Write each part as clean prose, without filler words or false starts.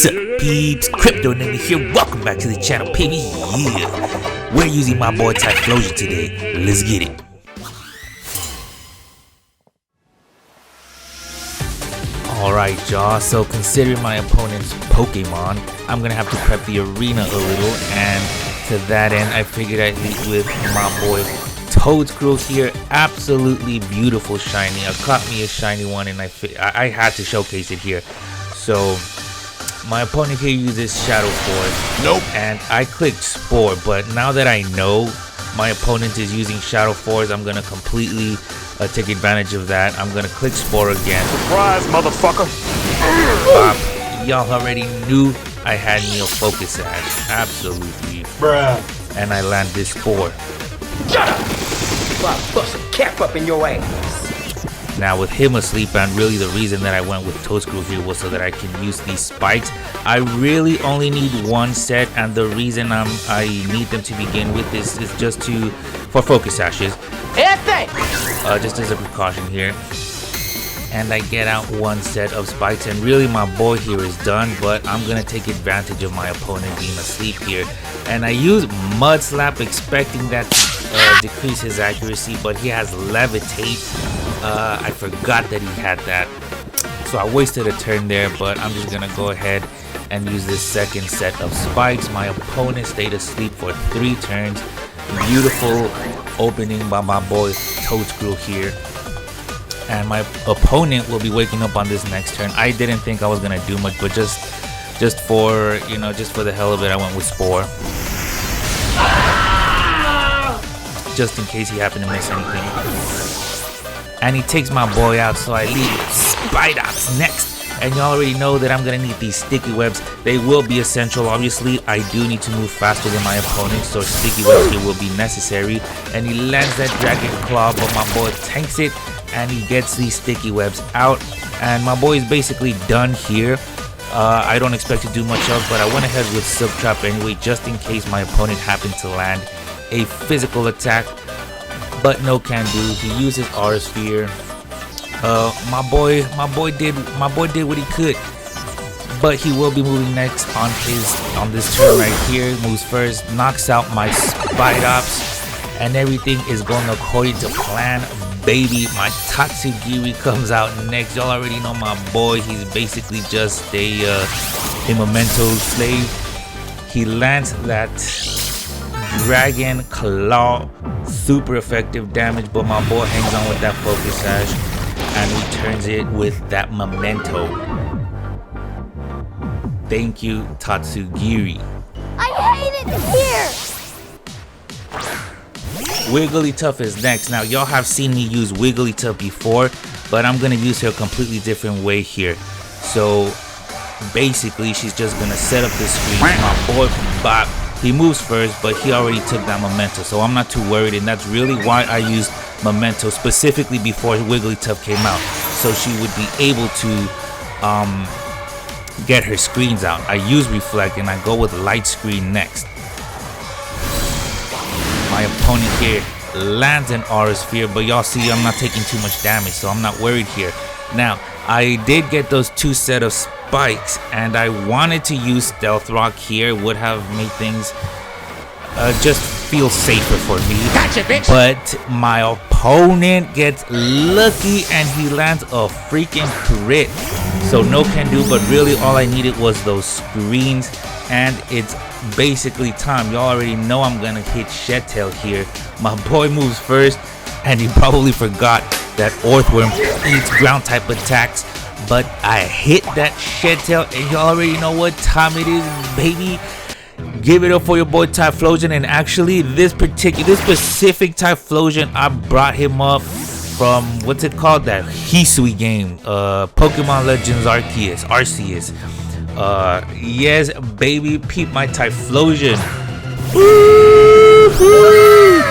What's up, peeps? Crypto Ninja here. Welcome back to the channel, baby. Yeah, we're using my boy Typhlosion today. Let's get it. Alright, y'all. So considering my opponent's Pokemon, I'm gonna have to prep the arena a little, and to that end, I figured I'd lead with my boy Toadscruel here. Absolutely beautiful shiny. I caught me a shiny one, and I had to showcase it here. So my opponent here uses Shadow Force. Nope. And I clicked Spore, but now that I know my opponent is using Shadow Force, I'm gonna completely take advantage of that. I'm gonna click Spore again. Surprise, motherfucker! Y'all already knew I had Neo Focus Ash. Absolutely. Bruh. And I land this Spore. Shut up! Well, I'll bust a cap up in your ass. Now with him asleep, and really the reason that I went with Toadscruel here was so that I can use these spikes. I really only need one set, and the reason I need them to begin with is just for Focus Ashes. Just as a precaution here. And I get out one set of spikes, and really my boy here is done, but I'm gonna take advantage of my opponent being asleep here. And I use Mud Slap, expecting that to decrease his accuracy, but he has Levitate. I forgot that he had that, so I wasted a turn there, but I'm just gonna go ahead and use this second set of spikes. My opponent stayed asleep for 3 turns. Beautiful opening by my boy Toadscruel here. And my opponent will be waking up on this next turn. I didn't think I was gonna do much, but just for the hell of it, I went with Spore, just in case he happened to miss anything. And he takes my boy out, so I leave Spidops next. And you already know that I'm gonna need these sticky webs. They will be essential. Obviously, I do need to move faster than my opponent, so sticky webs here will be necessary. And he lands that Dragon Claw, but my boy tanks it, and he gets these sticky webs out. And my boy is basically done here. I don't expect to do much else, but I went ahead with Silk Trap anyway, just in case my opponent happened to land a physical attack. But no can do. He uses Aura Sphere. My boy did what he could. But he will be moving next on this turn right here. Moves first, knocks out my Spidops, and everything is going according to plan, baby. My Tatsugiri comes out next. Y'all already know my boy. He's basically just a memento slave. He lands that Dragon Claw, super effective damage, but my boy hangs on with that Focus Sash and returns it with that memento. Thank you, Tatsugiri. I hate it here! Wigglytuff is next. Now y'all have seen me use Wigglytuff before, but I'm gonna use her a completely different way here. So basically she's just gonna set up this screen. My boy Bop, he moves first, but he already took that memento, so I'm not too worried, and that's really why I used memento specifically before Wigglytuff came out, so she would be able to get her screens out. I use Reflect, and I go with Light Screen next. My opponent here lands an Aura Sphere, but y'all see I'm not taking too much damage, so I'm not worried here. Now, I did get those 2 set of spikes, and I wanted to use Stealth Rock here. Would have made things just feel safer for me. Gotcha, bitch. But my opponent gets lucky, and he lands a freaking crit. So no can do, but really all I needed was those screens, and it's basically time. Y'all already know I'm gonna hit Shed Tail here. My boy moves first, and he probably forgot that Earthworm eats ground type attacks, but I hit that Shed Tail, and you already know what time it is, baby. Give it up for your boy Typhlosion. And actually this specific Typhlosion, I brought him up from, what's it called, that Hisui game, Pokemon Legends Arceus. Yes baby, peep my Typhlosion.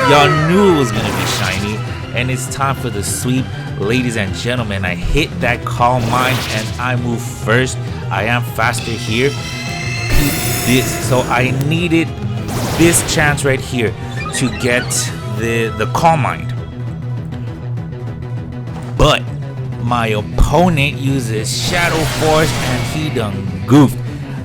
Y'all knew it was gonna be shiny, and it's time for the sweep, ladies and gentlemen. I hit that Calm Mind, and I move first. I am faster here. Peep this. So I needed this chance right here to get the Calm Mind, but my opponent uses Shadow Force, and he done goofed.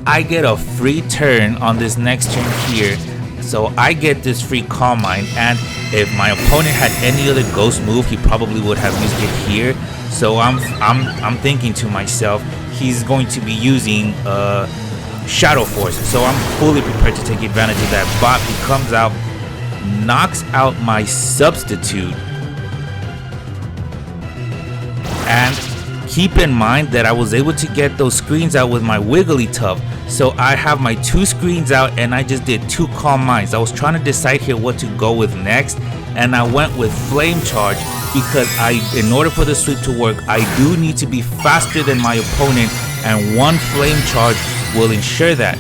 I get a free turn on this next turn here. So I get this free Calm Mind, and if my opponent had any other ghost move, he probably would have used it here. So I'm thinking to myself, he's going to be using Shadow Force. So I'm fully prepared to take advantage of that. Bot, he comes out, knocks out my substitute, and keep in mind that I was able to get those screens out with my Wigglytuff. So I have my 2 screens out, and I just did 2 Calm Minds. I was trying to decide here what to go with next, and I went with Flame Charge because in order for the sweep to work, I do need to be faster than my opponent, and 1 Flame Charge will ensure that.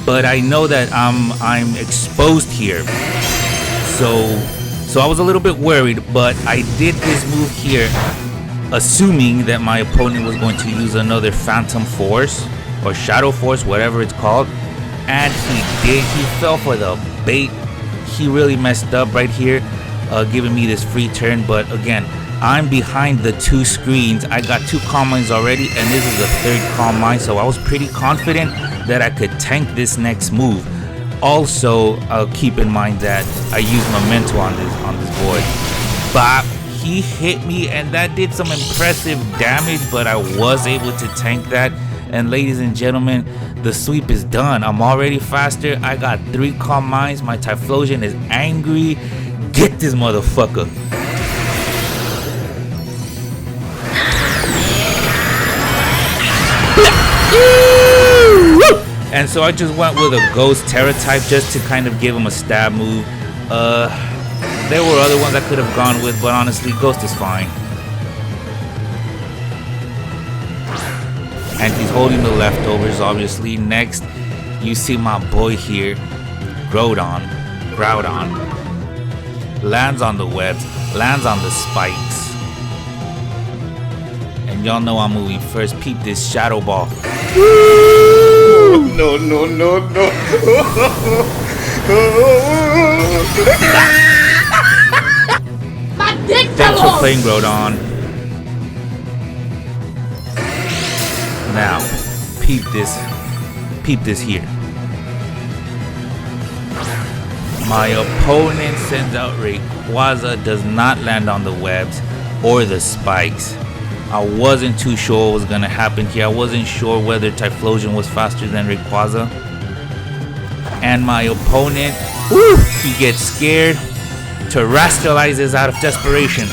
But I know that I'm exposed here. So I was a little bit worried, but I did this move here assuming that my opponent was going to use another Phantom Force or Shadow Force, whatever it's called, and he did. He fell for the bait. He really messed up right here, giving me this free turn. But again, I'm behind the 2 screens. I got 2 Calm Minds already, and this is the 3rd Calm Mind, so I was pretty confident that I could tank this next move. Also, keep in mind that I used Memento on this board. Bop. He hit me, and that did some impressive damage, but I was able to tank that. And ladies and gentlemen, the sweep is done. I'm already faster. I got 3 Calm Minds. My Typhlosion is angry. Get this motherfucker. And so I just went with a Ghost Terra type just to kind of give him a stab move. There were other ones I could have gone with, but honestly, Ghost is fine. And he's holding the leftovers, obviously. Next, you see my boy here, Groudon. Lands on the webs, lands on the spikes. And y'all know I'm moving first. Peep this Shadow Ball. No. Thanks for playing, Groudon. Now, peep this here. My opponent sends out Rayquaza, does not land on the webs or the spikes. I wasn't too sure what was going to happen here. I wasn't sure whether Typhlosion was faster than Rayquaza. And my opponent, he gets scared, terrestrializes out of desperation.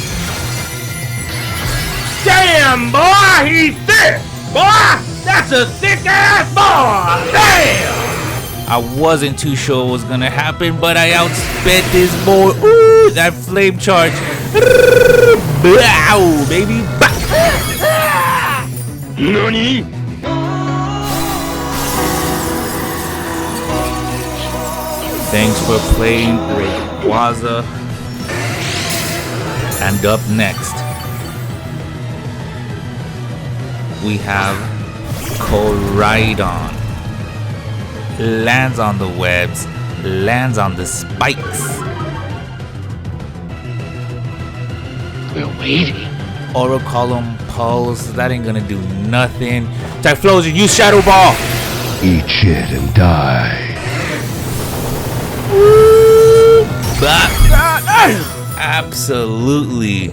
Damn, boy, he's thick! Boy, that's a thick ass boy! Damn! I wasn't too sure what was gonna happen, but I outsped this boy. Ooh, that flame charge. Blow, baby. Nani? Thanks for playing Rayquaza. And up next, we have Koraidon. Lands on the webs, lands on the spikes. We're waiting. Aura Column Pulse, that ain't gonna do nothing. Typhlosion, use Shadow Ball. Eat shit and die. Absolutely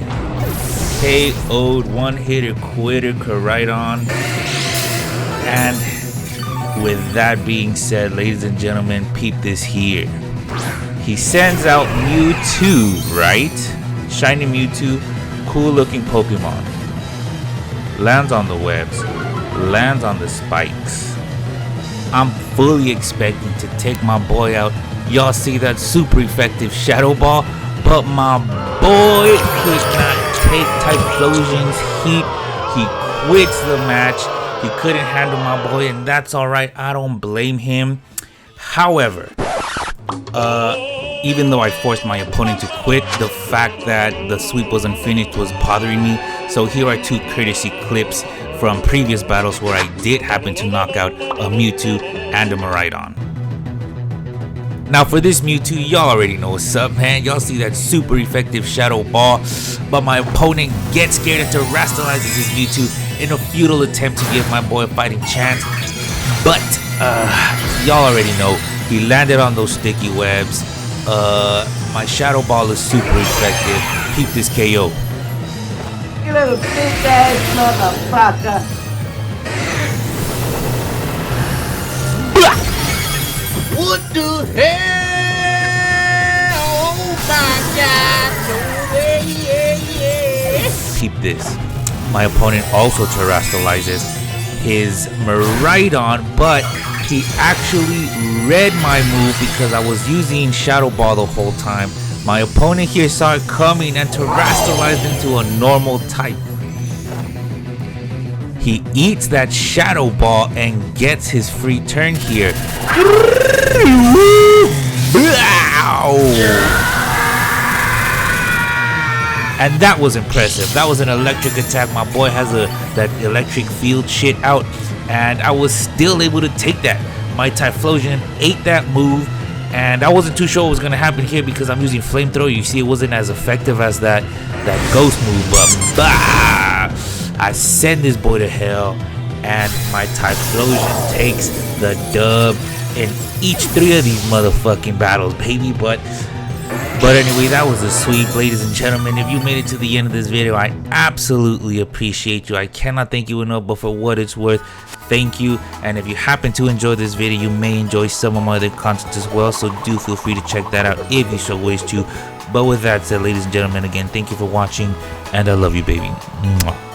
KO'd, one-hitter quitter Koraidon. And with that being said, ladies and gentlemen, peep this here. He sends out Mewtwo, right? Shiny Mewtwo, cool looking Pokemon. Lands on the webs, lands on the spikes. I'm fully expecting to take my boy out. Y'all see that super effective Shadow Ball? But my boy could not take Typhlosion's heat. He quits the match. He couldn't handle my boy, and that's alright. I don't blame him. However, even though I forced my opponent to quit, the fact that the sweep wasn't finished was bothering me. So here are 2 courtesy clips from previous battles where I did happen to knock out a Mewtwo and a Miraidon. Now for this Mewtwo, y'all already know what's up, man. Y'all see that super effective Shadow Ball, but my opponent gets scared and terrestrializes his Mewtwo in a futile attempt to give my boy a fighting chance. But Y'all already know. He landed on those sticky webs. My shadow ball is super effective. Keep this KO. You little bitch ass motherfucker. What the hell? Oh my God! No way! Yeah. Peep this. My opponent also terrestrializes his Miraidon, but he actually read my move because I was using Shadow Ball the whole time. My opponent here saw it coming and terrestrialized into a normal type. He eats that Shadow Ball and gets his free turn here. And that was impressive. That was an electric attack. My boy has that electric field shit out, and I was still able to take that. My Typhlosion ate that move, and I wasn't too sure what was gonna happen here because I'm using flamethrower. You see, it wasn't as effective as that ghost move, but I send this boy to hell, and my Typhlosion takes the dub in each 3 of these motherfucking battles, baby. But anyway, that was a sweep, ladies and gentlemen. If you made it to the end of this video, I absolutely appreciate you. I cannot thank you enough, but for what it's worth, thank you. And if you happen to enjoy this video, you may enjoy some of my other content as well, so do feel free to check that out if you so wish to. But with that said, ladies and gentlemen, again, thank you for watching, and I love you, baby. Mwah.